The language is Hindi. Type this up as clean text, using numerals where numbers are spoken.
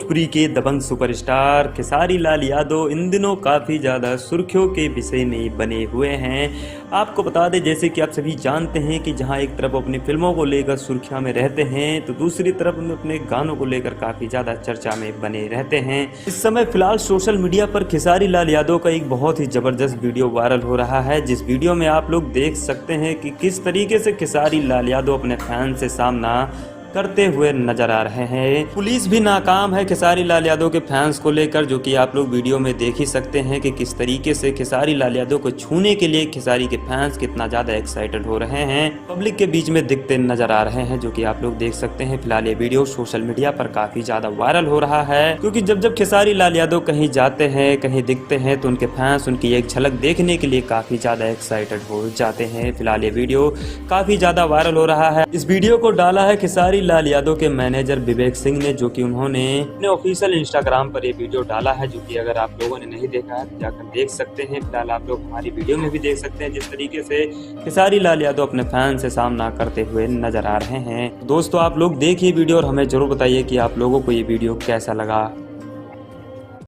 भोजपुरी के दबंग सुपरस्टार खेसारी लाल यादव इन दिनों काफ़ी ज़्यादा सुर्खियों के विषय में बने हुए हैं। आपको बता दें, जैसे कि आप सभी जानते हैं कि जहां एक तरफ अपनी फिल्मों को लेकर सुर्खियों में रहते हैं तो दूसरी तरफ उन्हें अपने गानों को लेकर काफ़ी ज़्यादा चर्चा में बने रहते हैं। इस समय फिलहाल सोशल मीडिया पर खेसारी लाल यादव का एक बहुत ही ज़बरदस्त वीडियो वायरल हो रहा है, जिस वीडियो में आप लोग देख सकते हैं कि किस तरीके से खेसारी लाल यादव अपने फैन से सामना करते हुए नजर आ रहे हैं। पुलिस भी नाकाम है खेसारी लाल यादव के फैंस को लेकर, जो कि आप लोग वीडियो में देख ही सकते हैं कि किस तरीके से खेसारी लाल यादव को छूने के लिए खेसारी के फैंस कितना ज्यादा एक्साइटेड हो रहे हैं, पब्लिक के बीच में दिखते नजर आ रहे हैं, जो कि आप लोग देख सकते हैं। फिलहाल ये वीडियो सोशल मीडिया पर काफी ज्यादा वायरल हो रहा है, क्योंकि जब खेसारी लाल यादव कहीं जाते हैं, कहीं दिखते हैं, तो उनके फैंस उनकी एक झलक देखने के लिए काफी ज्यादा एक्साइटेड हो जाते हैं। फिलहाल ये वीडियो काफी ज्यादा वायरल हो रहा है। इस वीडियो को डाला है खेसारी लाल यादव के मैनेजर विवेक सिंह ने, जो कि उन्होंने अपने ऑफिशियल इंस्टाग्राम पर ये वीडियो डाला है, जो कि अगर आप लोगों ने नहीं देखा है तो जाकर देख सकते हैं। फिलहाल आप लोग हमारी वीडियो में भी देख सकते हैं जिस तरीके से खेसारी लाल यादव अपने फैन से सामना करते हुए नजर आ रहे हैं। दोस्तों, आप लोग देखिए वीडियो और हमें जरूर बताइए कि आप लोगों को ये वीडियो कैसा लगा।